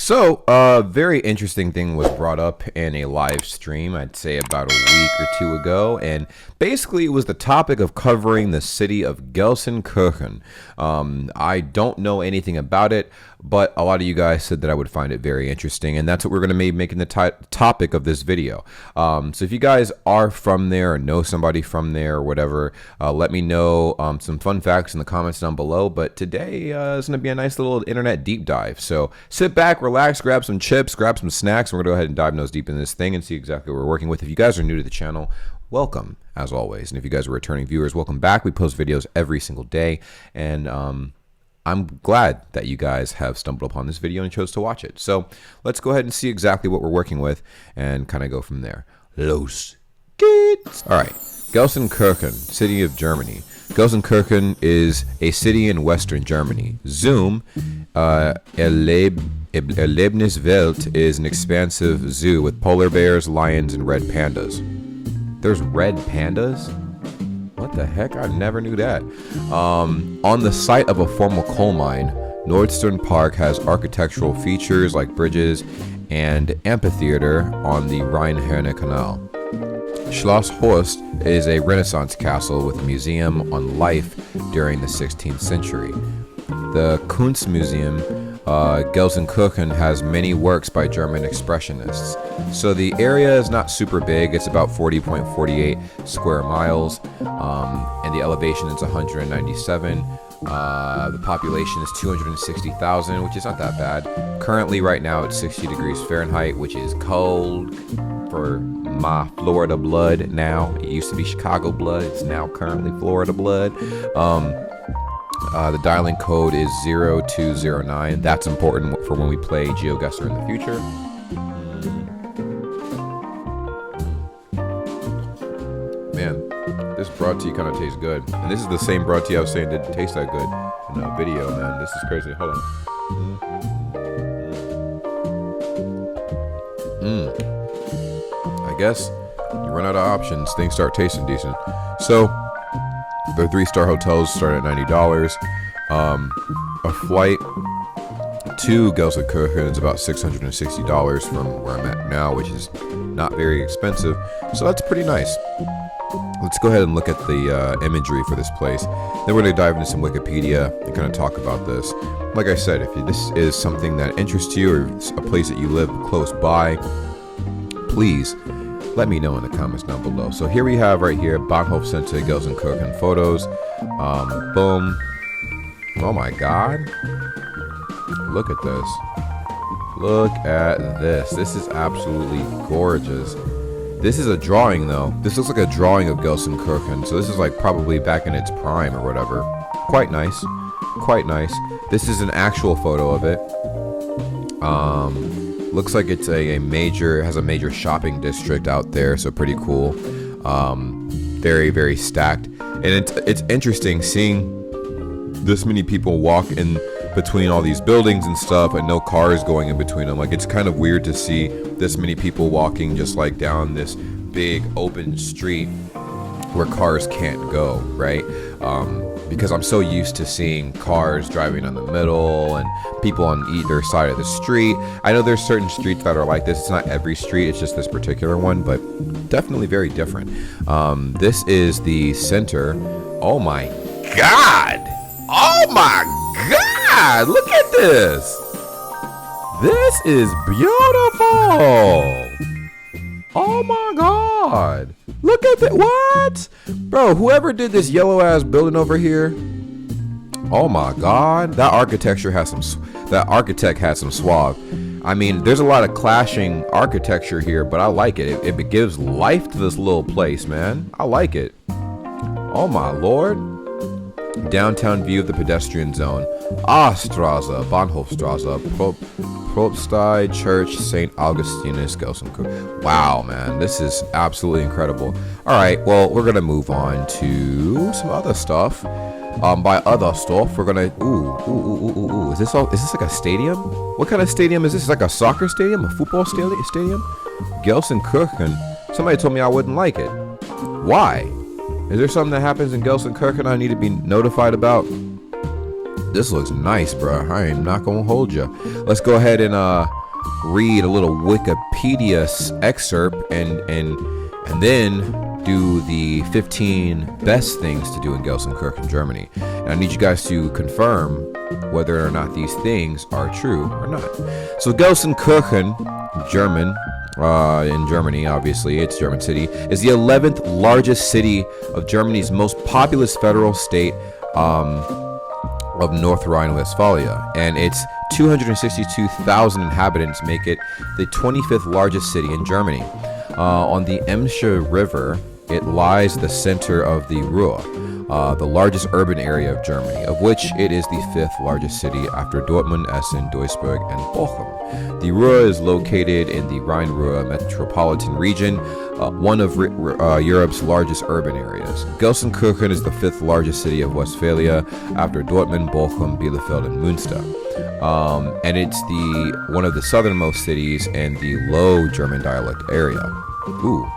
So, very interesting thing was brought up in a live stream, I'd say about a week or two ago, and basically it was the topic of covering the city of Gelsenkirchen. I don't know anything about it, but a lot of you guys said that I would find it very interesting, and that's what we're going to be making the topic of this video. So if you guys are from there or know somebody from there or whatever, let me know some fun facts in the comments down below. But today is going to be a nice little internet deep dive. So sit back, relax, grab some chips, grab some snacks, and we're going to go ahead and dive nose deep in this thing and see exactly what we're working with. If you guys are new to the channel, welcome as always. And if you guys are returning viewers, welcome back. We post videos every single day, and I'm glad that you guys have stumbled upon this video and chose to watch it. So let's go ahead and see exactly what we're working with and kind of go from there. Los geht's. All right, Gelsenkirchen, city of Germany. Gelsenkirchen is a city in western Germany. Zoom, Erlebniswelt is an expansive zoo with polar bears, lions, and red pandas. There's red pandas? What the heck? I never knew that. On the site of a former coal mine, Nordstern Park has architectural features like bridges and amphitheater on the Rhine-Herne Canal. Schloss Horst is a Renaissance castle with a museum on life during the 16th century. The Kunstmuseum Gelsenkirchen has many works by German expressionists. So the area is not super big. It's about 40.48 square miles, and the elevation is 197. The population is 260,000, which is not that bad. Currently, right now, it's 60 degrees Fahrenheit, which is cold for my Florida blood now. It used to be Chicago blood. It's now currently Florida blood. The dialing code is 0209. That's important for when we play GeoGuessr in the future. Man, this broad tea kind of tastes good. And this is the same broad tea I was saying didn't taste that good in the video, man. This is crazy. Hold on. I guess you run out of options, things start tasting decent. So, their 3-star hotels start at $90. A flight to Gelsenkirchen is about $660 from where I'm at now, which is not very expensive. So that's pretty nice. Let's go ahead and look at the imagery for this place. Then we're going to dive into some Wikipedia and kind of talk about this. Like I said, if this is something that interests you or a place that you live close by, please let me know in the comments down below. So here we have right here Bahnhof Center Gelsenkirchen photos. Boom. Oh my god, look at this. Look at this. This is absolutely gorgeous. This is a drawing though. This looks like a drawing of Gelsenkirchen, so this is like probably back in its prime or whatever. Quite nice, quite nice. This is an actual photo of it. Looks like it's has a major shopping district out there, so pretty cool. Very, very stacked, and it's interesting seeing this many people walk in between all these buildings and stuff, and no cars going in between them. Like, it's kind of weird to see this many people walking just like down this big open street where cars can't go, right? Because I'm so used to seeing cars driving in the middle and people on either side of the street. I know there's certain streets that are like this. It's not every street, it's just this particular one, but definitely very different. This is the center. Oh my god! Oh my god! Look at this! This is beautiful! Oh my god! Look at that! What? Bro, whoever did this yellow ass building over here, oh my god, that architect had some suave. I mean, there's a lot of clashing architecture here, but I like it. It gives life to this little place, man. I like it. Oh my lord. Downtown view of the pedestrian zone. Straße, Bahnhofstraße, Propstei Church, St. Augustinus, Gelsenkirchen. Wow, man, this is absolutely incredible. All right, well, we're gonna move on to some other stuff. By other stuff, we're gonna. Ooh. Is this like a stadium? What kind of stadium is this? Is like a soccer stadium, a football stadium? Gelsenkirchen. Somebody told me I wouldn't like it. Why? Is there something that happens in Gelsenkirchen I need to be notified about? This looks nice, bro. I am not gonna hold you. Let's go ahead and read a little Wikipedia excerpt and then do the 15 best things to do in Gelsenkirchen, Germany. And I need you guys to confirm whether or not these things are true or not. So Gelsenkirchen, German, in Germany, obviously, it's German city, is the 11th largest city of Germany's most populous federal state of North Rhine-Westphalia, and its 262,000 inhabitants make it the 25th largest city in Germany. On the Emscher River, it lies the center of the Ruhr, the largest urban area of Germany, of which it is the 5th largest city after Dortmund, Essen, Duisburg, and Bochum. The Ruhr is located in the Rhine-Ruhr metropolitan region, one of Europe's largest urban areas. Gelsenkirchen is the 5th largest city of Westphalia after Dortmund, Bochum, Bielefeld, and Münster. And it's one of the southernmost cities in the Low German dialect area. Ooh,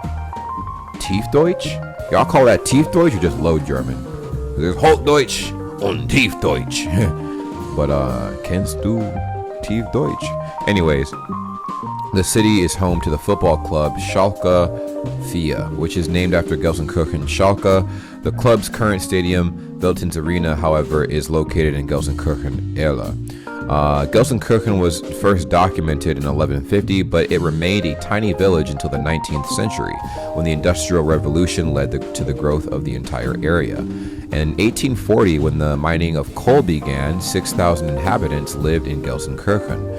Tiefdeutsch? Y'all call that Tiefdeutsch or just Low German? There's Hochdeutsch und Tiefdeutsch. But kennst du Tiefdeutsch? Anyways, the city is home to the football club Schalke 04, which is named after Gelsenkirchen Schalke. The club's current stadium, Veltins Arena, however, is located in Gelsenkirchen Erla. Gelsenkirchen was first documented in 1150, but it remained a tiny village until the 19th century, when the Industrial Revolution led to the growth of the entire area. And in 1840, when the mining of coal began, 6,000 inhabitants lived in Gelsenkirchen.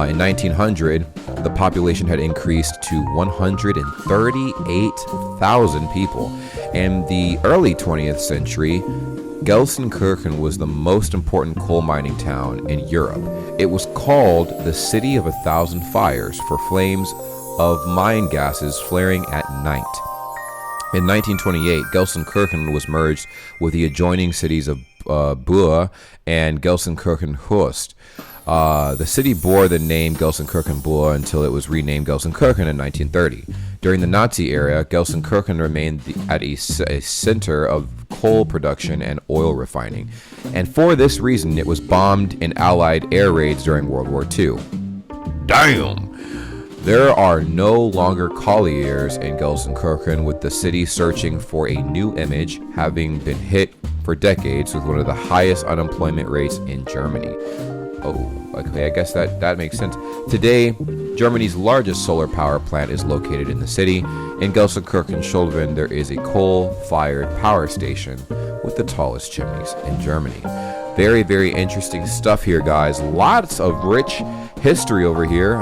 In 1900, the population had increased to 138,000 people. In the early 20th century, Gelsenkirchen was the most important coal mining town in Europe. It was called the City of 1,000 Fires for flames of mine gases flaring at night. In 1928, Gelsenkirchen was merged with the adjoining cities of Buhr and Gelsenkirchen-Horst. The city bore the name Gelsenkirchen-Buhr until it was renamed Gelsenkirchen in 1930. During the Nazi era, Gelsenkirchen remained at a center of coal production and oil refining, and for this reason it was bombed in Allied air raids during World War II. Damn! There are no longer colliers in Gelsenkirchen, with the city searching for a new image, having been hit for decades with one of the highest unemployment rates in Germany. Oh, okay, I guess that makes sense. Today, Germany's largest solar power plant is located in the city. In Gelsenkirchen-Scholven, there is a coal-fired power station with the tallest chimneys in Germany. Very, very interesting stuff here, guys. Lots of rich history over here.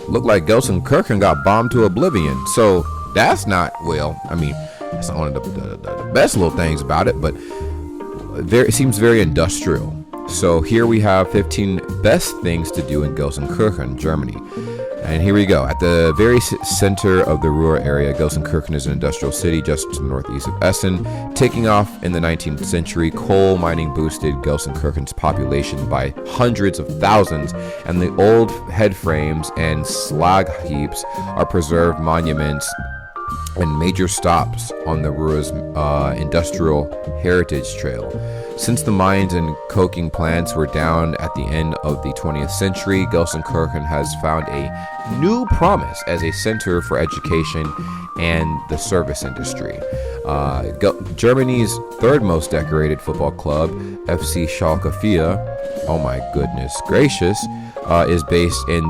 Looked like Gelsenkirchen got bombed to oblivion. So that's not, well, I mean, that's not one of the best little things about it, but it seems very industrial. So here we have 15 best things to do in Gelsenkirchen, Germany. And here we go. At the very center of the Ruhr area, Gelsenkirchen is an industrial city just to the northeast of Essen. Taking off in the 19th century, coal mining boosted Gelsenkirchen's population by hundreds of thousands, and the old head frames and slag heaps are preserved monuments and major stops on the Ruhr's industrial heritage trail. Since the mines and coking plants were down at the end of the 20th century, Gelsenkirchen has found a new promise as a center for education and the service industry. Germany's third most decorated football club, FC Schalke 04, oh my goodness gracious, is based in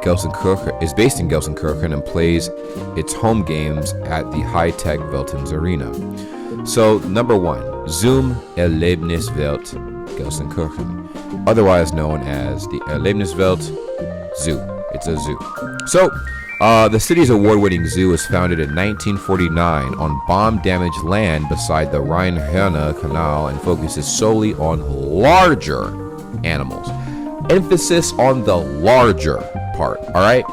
Gelsenkirchen and plays its home games at the high-tech Veltins Arena. So, number 1, Zum Erlebniswelt Gelsenkirchen, otherwise known as the Erlebniswelt Zoo. It's a zoo. So, the city's award-winning zoo was founded in 1949 on bomb-damaged land beside the Rhine-Herne Canal and focuses solely on larger animals. Emphasis on the larger part, all right?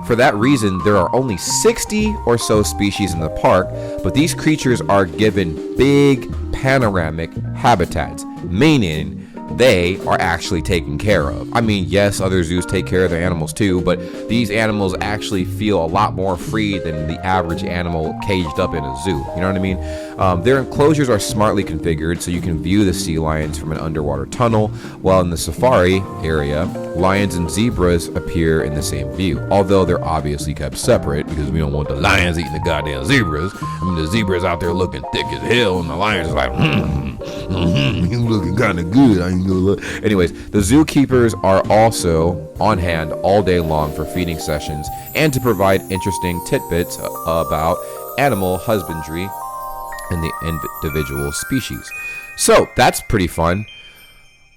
For that reason, there are only 60 or so species in the park, but these creatures are given big panoramic habitats, meaning they are actually taken care of. I mean, yes, other zoos take care of their animals too, but these animals actually feel a lot more free than the average animal caged up in a zoo. You know what I mean? Their enclosures are smartly configured so you can view the sea lions from an underwater tunnel, while in the safari area, lions and zebras appear in the same view, although they're obviously kept separate because we don't want the lions eating the goddamn zebras. I mean, the zebras out there looking thick as hell, and the lions are like, you looking kind of good. I ain't gonna look. Anyways, the zookeepers are also on hand all day long for feeding sessions and to provide interesting tidbits about animal husbandry and the individual species. So that's pretty fun.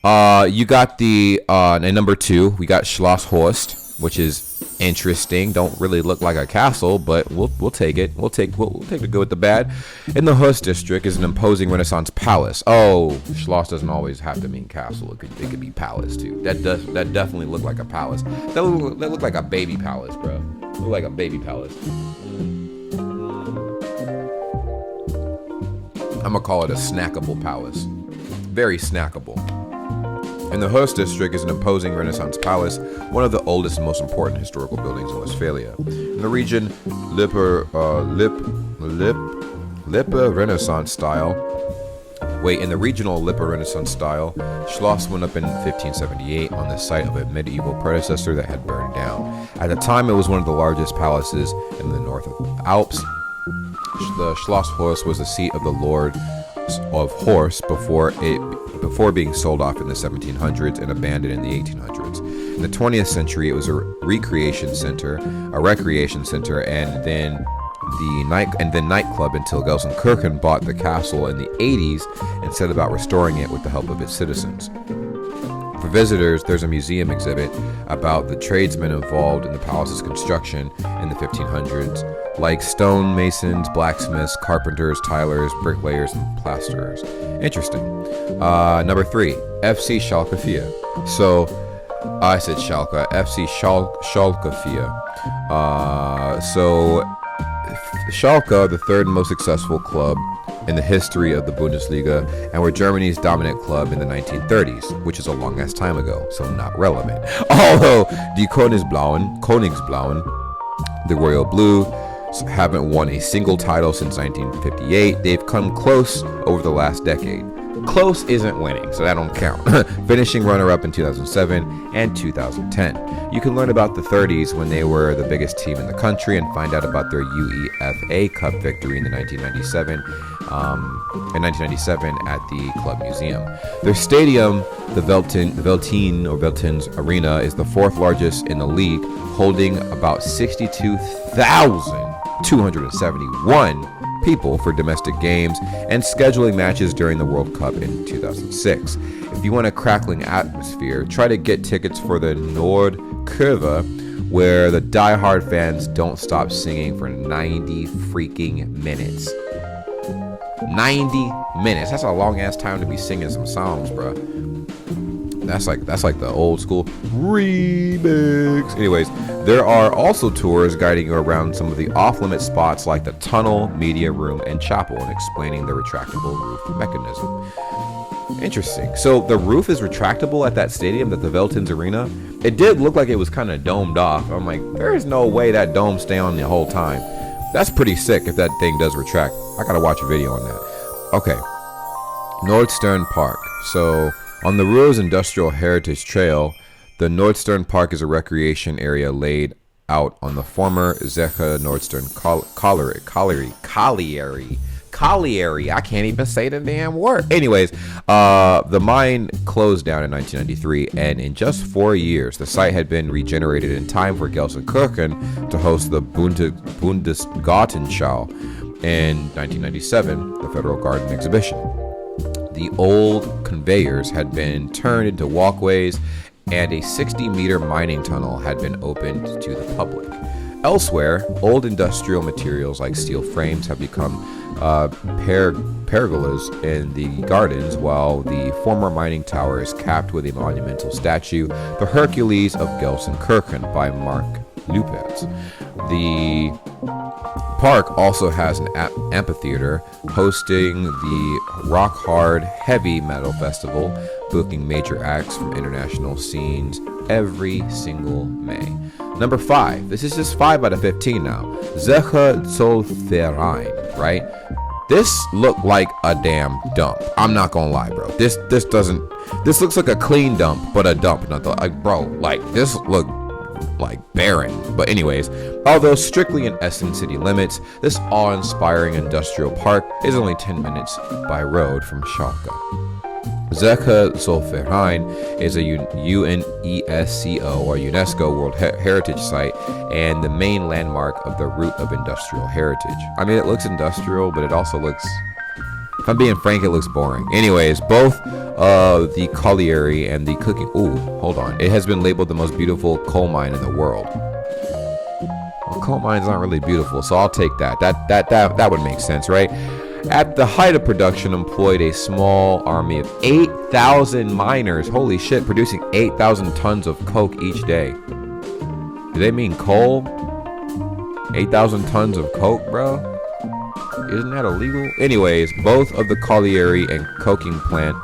You got the number 2, we got Schloss Horst, which is interesting. Don't really look like a castle, but we'll take it. We'll take the good with the bad. In the Horst district is an imposing Renaissance palace. Oh, Schloss doesn't always have to mean castle. It could be palace too. That definitely looked like a palace. That looked like a baby palace, bro. Looked like a baby palace. I'm gonna call it a snackable palace. Very snackable. In the Horst district is an imposing Renaissance palace, one of the oldest and most important historical buildings in Westphalia. In the region Lippe Renaissance style. In the regional Lippe Renaissance style, Schloss went up in 1578 on the site of a medieval predecessor that had burned down. At the time, it was one of the largest palaces in the north of the Alps. The Schloss Horst was the seat of the Lord of Horst before being sold off in the 1700s and abandoned in the 1800s. In the 20th century, it was a recreation center, and then nightclub until Gelsenkirchen bought the castle in the 80s and set about restoring it with the help of its citizens. For visitors, there's a museum exhibit about the tradesmen involved in the palace's construction in the 1500s, like stonemasons, blacksmiths, carpenters, tilers, bricklayers, and plasterers. Interesting. Number 3, FC Schalke 04. So, I said Schalke, FC Schalke 04. So, Schalke, the third most successful club in the history of the Bundesliga, and were Germany's dominant club in the 1930s, which is a long ass time ago, so not relevant. Although die Königsblauen, the Royal Blue, haven't won a single title since 1958. They've come close over the last decade. Close isn't winning, so that don't count. Finishing runner-up in 2007 and 2010. You can learn about the 30s when they were the biggest team in the country and find out about their UEFA Cup victory in 1997 at the club museum. Their stadium, the Veltins Arena, is the 4th largest in the league, holding about 62,271 people for domestic games and scheduling matches during the World Cup in 2006. If you want a crackling atmosphere, try to get tickets for the Nordkurve, where the die-hard fans don't stop singing for 90 freaking minutes. 90 minutes. That's a long ass time to be singing some songs, bro. That's like the old school remix. Anyways, there are also tours guiding you around some of the off-limit spots like the tunnel, media room, and chapel, and explaining the retractable roof mechanism. Interesting. So the roof is retractable at that stadium, at the Veltins Arena. It did look like it was kind of domed off. I'm like, there is no way that dome stay on the whole time. That's pretty sick if that thing does retract. I gotta watch a video on that. Okay. Nordstern Park. So on the Ruhr's Industrial Heritage Trail, the Nordstern Park is a recreation area laid out on the former Zeche Nordstern colliery. I can't even say the damn word. Anyways, the mine closed down in 1993, and in just 4 years, the site had been regenerated in time for Gelsenkirchen to host the Bundesgartenschau in 1997, the Federal Garden Exhibition. The old conveyors had been turned into walkways, and a 60-meter mining tunnel had been opened to the public. Elsewhere, old industrial materials like steel frames have become pergolas in the gardens, while the former mining tower is capped with a monumental statue, the Hercules of Gelsenkirchen by Mark Lupez. Park also has an amphitheater hosting the Rock Hard Heavy Metal Festival, booking major acts from international scenes every single May. Number 5. This is just 5 out of 15 now. Zeche Zollverein, right? This looked like a damn dump. I'm not gonna lie, bro. This looks like a clean dump, but a dump. Not like, bro, like this looked like barren. But anyways, although strictly in Essen city limits, this awe-inspiring industrial park is only 10 minutes by road from Schalke. Zeche Zollverein is a UNESCO or UNESCO World Heritage Site and the main landmark of the route of industrial heritage. I mean, it looks industrial, but it also looks, if I'm being frank, it looks boring. Anyways, both the colliery and the cooking, hold on, it has been labeled the most beautiful coal mine in the world. Well, coal mine's not really beautiful, so I'll take that. That would make sense, right? At the height of production, employed a small army of 8,000 miners. Holy shit, producing 8,000 tons of coke each day. Do they mean coal? 8,000 tons of coke, bro? Isn't that illegal? Anyways, both of the colliery and coking plant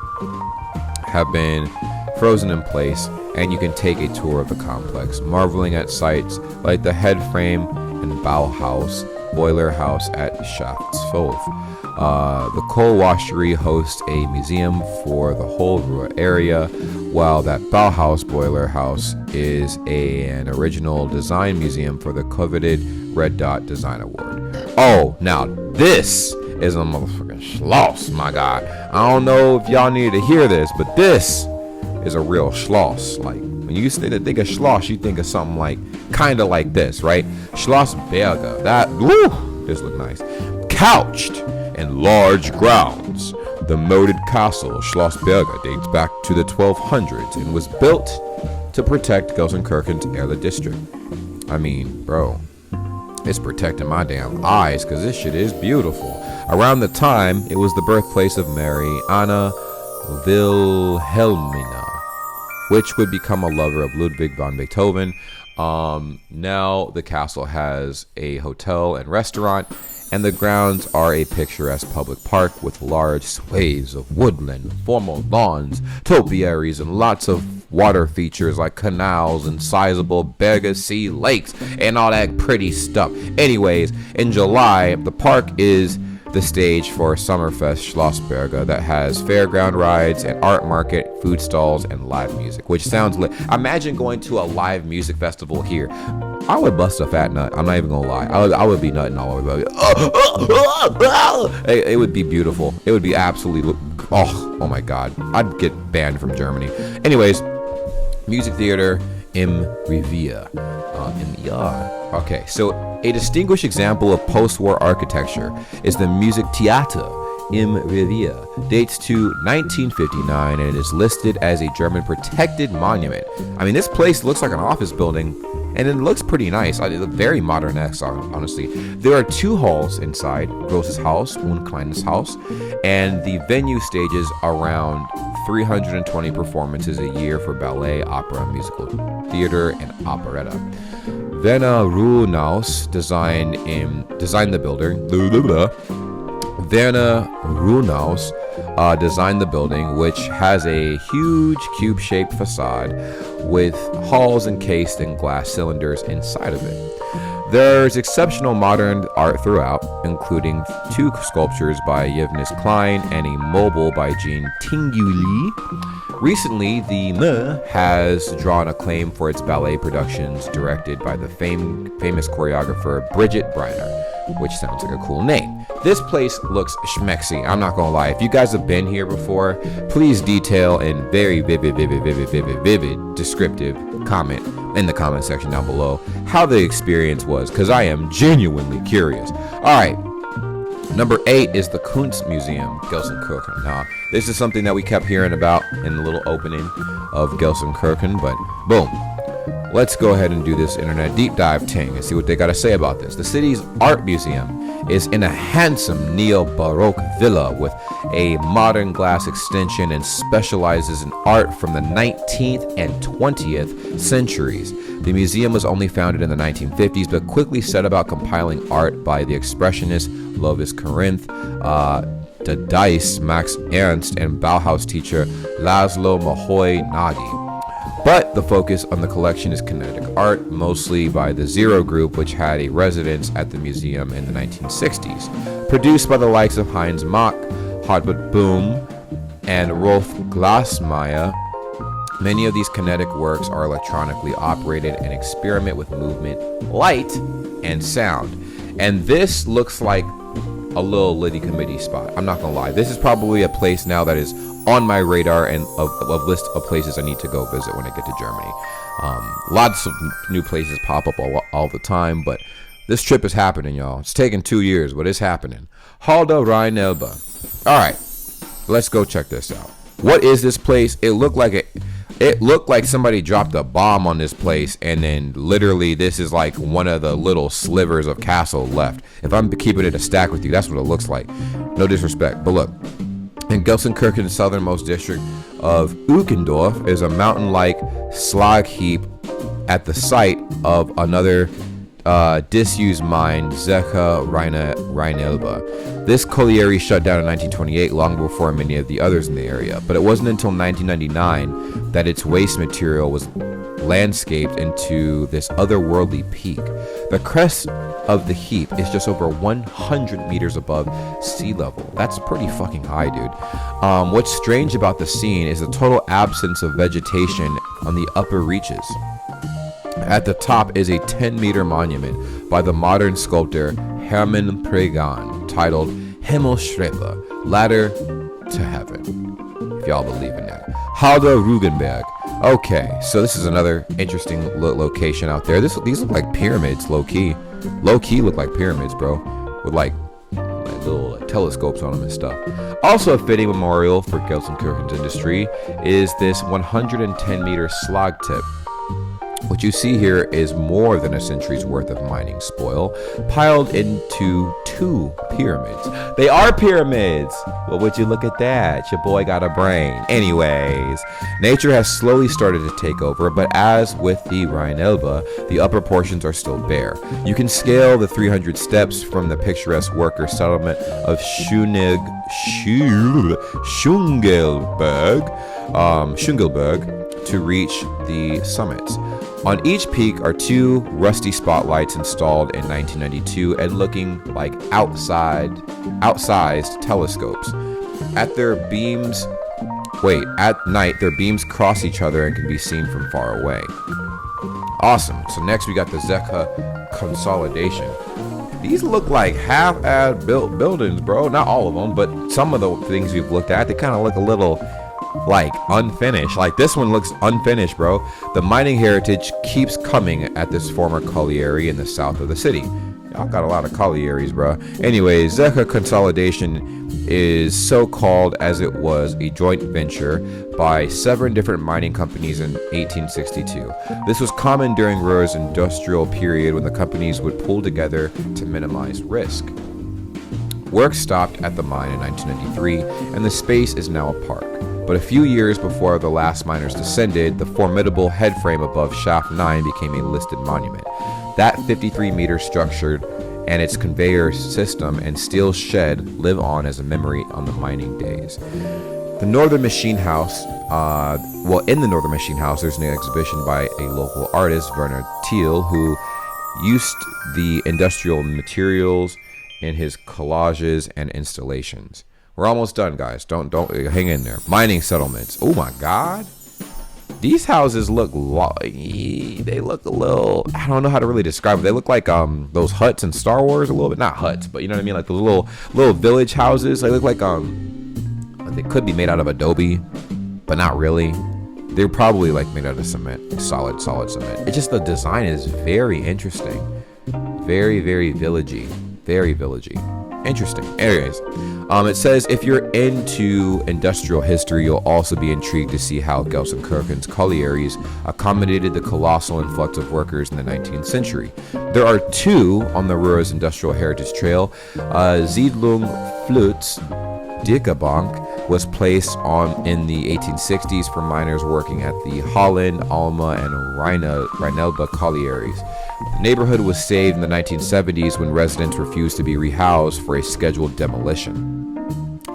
have been frozen in place, and you can take a tour of the complex, marveling at sights like the head frame and Bauhaus boiler house at Schaftshof. The coal washery hosts a museum for the whole Ruhr area, while that Bauhaus boiler house is an original design museum for the coveted Red Dot Design Award. Oh, now this is a motherfucking schloss, my God. I don't know if y'all needed to hear this, but this is a real schloss. Like, when you think of schloss, you think of something like, kind of like this, right? Schloss Berge. This look nice. Couched in large grounds, the moated castle Schloss Berge dates back to the 1200s and was built to protect Gelsenkirchen's Erle district. I mean, bro, it's protecting my damn eyes because this shit is beautiful. Around the time, it was the birthplace of Mary Anna Wilhelmina, which would become a lover of Ludwig van Beethoven. Now the castle has a hotel and restaurant, and the grounds are a picturesque public park with large swathes of woodland, formal lawns, topiaries, and lots of water features like canals and sizable Berge Sea lakes and all that pretty stuff. Anyways, in July, the park is the stage for Summerfest Schlossberger that has fairground rides, an art market, food stalls, and live music, which sounds lit. Imagine going to a live music festival here. I would bust a fat nut. I'm not even gonna lie. I would be nutting all over. It would be beautiful. It would be absolutely. Oh my God. I'd get banned from Germany. Anyways, music theater im Revier. Okay, so a distinguished example of post-war architecture is the Music Theater im Revier. Dates to 1959 and it is listed as a German protected monument. I mean, this place looks like an office building and it looks pretty nice. It looks very modern-esque, honestly. There are 2 halls inside, Großes Haus und Kleines Haus, and the venue stages around 320 performances a year for ballet, opera, musical theater, and operetta. Werner Ruhnaus designed the building. Werner Ruhnaus designed the building, which has a huge cube-shaped facade with halls encased in glass cylinders inside of it. There's exceptional modern art throughout, including 2 sculptures by Yevnis Klein and a mobile by Jean Tinguely. Recently, the ME has drawn acclaim for its ballet productions directed by the famous choreographer Brigitte Briner, which sounds like a cool name. This place looks schmexy, I'm not gonna lie. If you guys have been here before, please detail in very vivid, descriptive comment in the comment section down below how the experience was, because I am genuinely curious. Alright, number 8 is the Kunstmuseum Gelsenkirchen. Now, this is something that we kept hearing about in the little opening of Gelsenkirchen, but boom. Let's go ahead and do this internet deep dive thing and see what they got to say about this. The city's art museum is in a handsome neo-Baroque villa with a modern glass extension and specializes in art from the 19th and 20th centuries. The museum was only founded in the 1950s, but quickly set about compiling art by the expressionist Lovis Corinth, Dadaist Max Ernst, and Bauhaus teacher Laszlo Moholy-Nagy. But the focus on the collection is kinetic art, mostly by the Zero Group, which had a residence at the museum in the 1960s. Produced by the likes of Heinz Mach, Hartmut Bohm, and Rolf Glasmeyer, many of these kinetic works are electronically operated and experiment with movement, light, and sound. And this looks like a little Liddy committee spot. I'm not gonna lie. This is probably a place now that is on my radar and of list of places I need to go visit when I get to Germany. Lots of new places pop up all the time, but this trip is happening, y'all. It's taking 2 years, but it's happening. Halde Rhein-Elbe. All right, let's go check this out. What is this place? It looked like somebody dropped a bomb on this place, and then literally this is like one of the little slivers of castle left. If I'm keeping it a stack with you, that's what it looks like. No disrespect, but look. In Gelsenkirchen's southernmost district of Uckendorf is a mountain-like slag heap at the site of another disused mine, Zeche Rhein-Elbe. This colliery shut down in 1928, long before many of the others in the area, but it wasn't until 1999 that its waste material was landscaped into this otherworldly peak. The crest of the heap is just over 100 meters above sea level. That's pretty fucking high, dude. What's strange about the scene is the total absence of vegetation on the upper reaches. At the top is a 10-meter monument by the modern sculptor Hermann Pregan titled Himmelstreppe, Ladder to Heaven, if y'all believe in that. Halde Rugenberg. Okay, so this is another interesting location out there. These look like pyramids, low-key. Low-key look like pyramids, bro, with like little telescopes on them and stuff. Also a fitting memorial for Gelsenkirchen's industry is this 110-meter slag tip. What you see here is more than a century's worth of mining spoil piled into 2 pyramids. They are pyramids! Well, would you look at that? Your boy got a brain. Anyways, nature has slowly started to take over, but as with the Rhein-Elbe, the upper portions are still bare. You can scale the 300 steps from the picturesque worker settlement of Schungelberg to reach the summits. On each peak are 2 rusty spotlights installed in 1992 and looking like outsized telescopes. At night, their beams cross each other and can be seen from far away. Awesome. So next we got the Zeche consolidation. These look like half-ass built buildings, bro. Not all of them, but some of the things we've looked at, they kind of look a little like unfinished. Like this one looks unfinished, bro. The mining heritage keeps coming at this former colliery in the south of the city. Y'all got a lot of collieries, bro. Anyways, Zeche consolidation is so called as it was a joint venture by 7 different mining companies in 1862. This was common during Ruhr's industrial period when the companies would pull together to minimize risk. Work stopped at the mine in 1993, and the space is now a park. But a few years before the last miners descended, the formidable headframe above Shaft 9 became a listed monument. That 53-meter structure and its conveyor system and steel shed live on as a memory on the mining days. The Northern Machine House, in the Northern Machine House, there's an exhibition by a local artist, Werner Thiel, who used the industrial materials in his collages and installations. We're almost done, guys. Don't hang in there. Mining settlements. Oh my God. These houses look, they look a little, I don't know how to really describe it. They look like those huts in Star Wars a little bit. Not huts, but you know what I mean? Like those little village houses. They look like they could be made out of adobe, but not really. They're probably like made out of cement, solid cement. It's just the design is very interesting. Very, very villagey. Very villagey. Interesting. Anyways, it says if you're into industrial history, you'll also be intrigued to see how Gelsenkirchen's collieries accommodated the colossal influx of workers in the 19th century. There are two on the Ruhr's Industrial Heritage Trail. Siedlung Flutz Dickerbank was placed on in the 1860s for miners working at the Holland, Alma, and Rheinelbe collieries. The neighborhood was saved in the 1970s when residents refused to be rehoused for a scheduled demolition.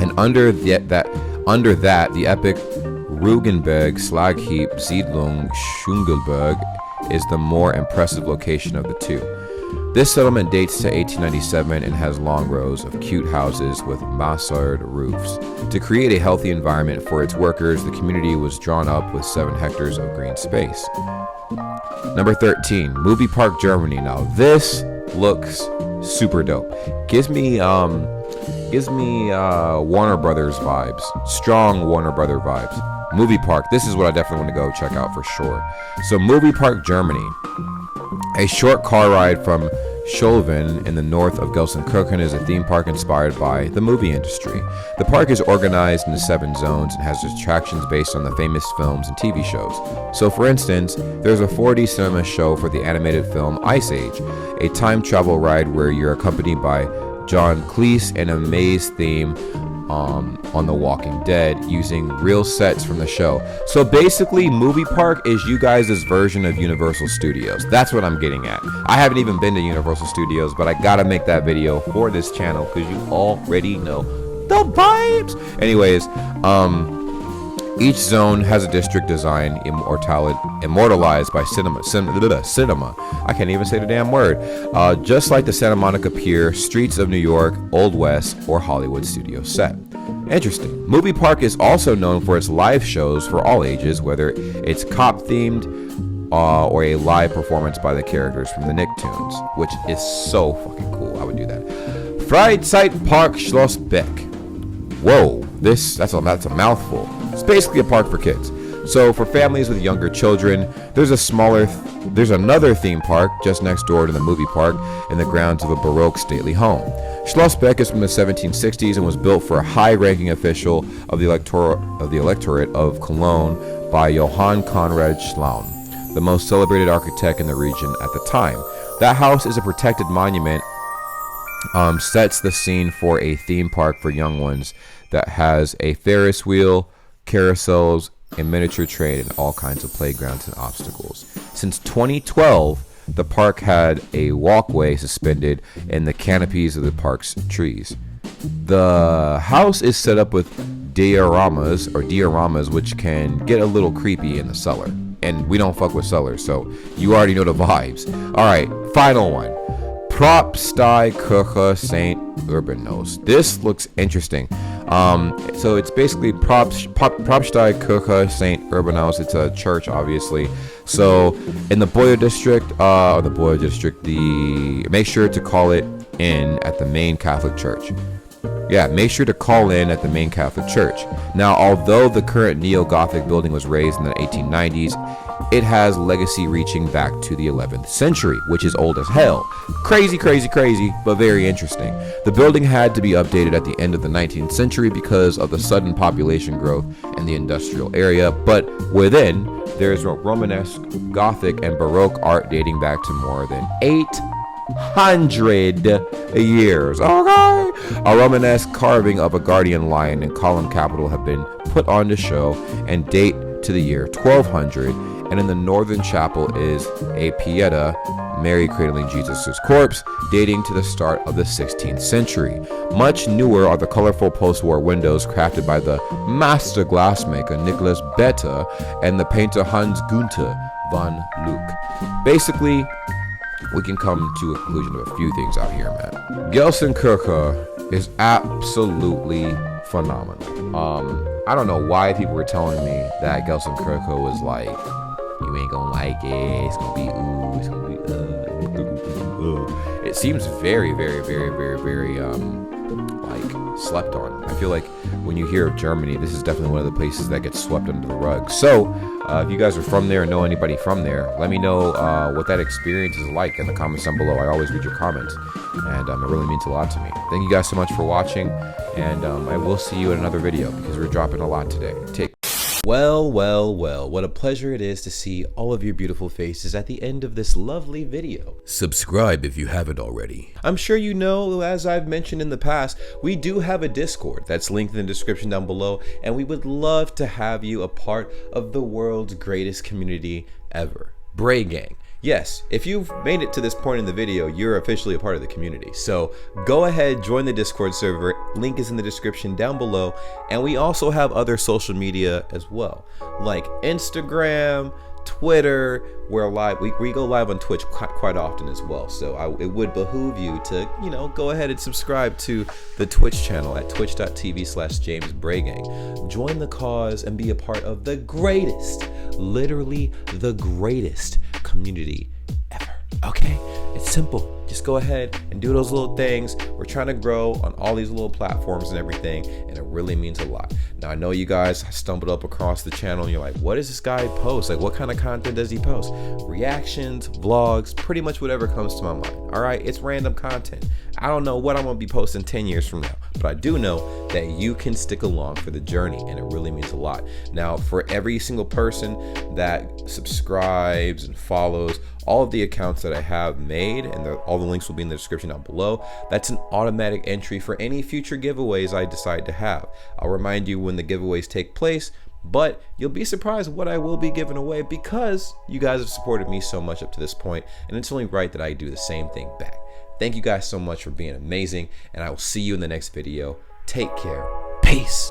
And under that, the epic Rugenberg slag heap Siedlung Schungelberg is the more impressive location of the two. This settlement dates to 1897 and has long rows of cute houses with mansard roofs. To create a healthy environment for its workers, the community was drawn up with 7 hectares of green space. Number 13, Movie Park, Germany. Now this looks super dope. Gives me Warner Brothers vibes, strong Warner Brother vibes. Movie Park, this is what I definitely want to go check out for sure. So Movie Park, Germany. A short car ride from Scholven in the north of Gelsenkirchen is a theme park inspired by the movie industry. The park is organized into 7 zones and has attractions based on the famous films and TV shows. So for instance, there's a 4D cinema show for the animated film Ice Age, a time travel ride where you're accompanied by John Cleese and a maze theme on The Walking Dead using real sets from the show. So basically, Movie Park is you guys' version of Universal Studios. That's what I'm getting at. I haven't even been to Universal Studios, but I gotta make that video for this channel because you already know the vibes. Anyways, each zone has a district design immortalized by cinema. I can't even say the damn word. Just like the Santa Monica Pier, streets of New York, Old West, or Hollywood studio set. Interesting. Movie Park is also known for its live shows for all ages, whether it's cop themed or a live performance by the characters from the Nicktoons, which is so fucking cool. I would do that. Freizeitpark Schloss Beck. Whoa, that's a mouthful. It's basically a park for kids. So for families with younger children, there's another theme park just next door to the movie park in the grounds of a Baroque stately home. Schloss Beck is from the 1760s and was built for a high-ranking official of the electorate of Cologne by Johann Conrad Schlaun, the most celebrated architect in the region at the time. That house is a protected monument, sets the scene for a theme park for young ones that has a Ferris wheel, carousels, a miniature train, and all kinds of playgrounds and obstacles. Since 2012, the park had a walkway suspended in the canopies of the park's trees. The house is set up with dioramas, which can get a little creepy in the cellar. And we don't fuck with cellars, so you already know the vibes. Alright, final one. Propsteikirche St. Urbanos. This looks interesting. So it's basically Propsteikirche St. Urbanos. It's a church, obviously. So in the Boyer district, make sure to call it in at the main Catholic church. Yeah, make sure to call in at the main Catholic church. Now, although the current neo-Gothic building was raised in the 1890s, it has legacy reaching back to the 11th century, which is old as hell. Crazy, but very interesting. The building had to be updated at the end of the 19th century because of the sudden population growth in the industrial area, but within, there's Romanesque, Gothic, and Baroque art dating back to more than 800 years. Okay. A Romanesque carving of a guardian lion and column capital have been put on the show and date to the year 1200. And in the northern chapel is a Pieta, Mary cradling Jesus' corpse, dating to the start of the 16th century. Much newer are the colorful post-war windows crafted by the master glassmaker Nicholas Betta and the painter Hans Günther von Luck. Basically, we can come to a conclusion of a few things out here, man. Gelsenkirchen is absolutely phenomenal. I don't know why people were telling me that Gelsenkirchen was like, you ain't gonna like it, it's gonna be ooh, it's gonna be It seems very like slept on. I feel like when you hear of Germany, this is definitely one of the places that gets swept under the rug. So if you guys are from there and know anybody from there, let me know what that experience is like in the comments down below. I always read your comments, and it really means a lot to me. Thank you guys so much for watching, and I will see you in another video because we're dropping a lot today. Well, what a pleasure it is to see all of your beautiful faces at the end of this lovely video. Subscribe if you haven't already. I'm sure you know, as I've mentioned in the past, we do have a Discord that's linked in the description down below, and we would love to have you a part of the world's greatest community ever, Bray Gang. Yes, if you've made it to this point in the video, you're officially a part of the community. So go ahead, join the Discord server. Link is in the description down below. And we also have other social media as well, like Instagram, Twitter. We're live. We go live on Twitch quite often as well. So it would behoove you to, go ahead and subscribe to the Twitch channel at twitch.tv/JamesBrayGang. Join the cause and be a part of the greatest, literally the greatest community ever. Okay, it's simple. Just go ahead and do those little things. We're trying to grow on all these little platforms and everything, and it really means a lot. Now, I know you guys stumbled up across the channel and you're like, what does this guy post? Like, what kind of content does he post? Reactions, vlogs, pretty much whatever comes to my mind. All right, it's random content. I don't know what I'm gonna be posting 10 years from now, but I do know that you can stick along for the journey, and it really means a lot. Now, for every single person that subscribes and follows all of the accounts that I have made, and all the links will be in the description down below, that's an automatic entry for any future giveaways I decide to have. I'll remind you when the giveaways take place, but you'll be surprised what I will be giving away because you guys have supported me so much up to this point, and it's only right that I do the same thing back. Thank you guys so much for being amazing, and I will see you in the next video. Take care. Peace.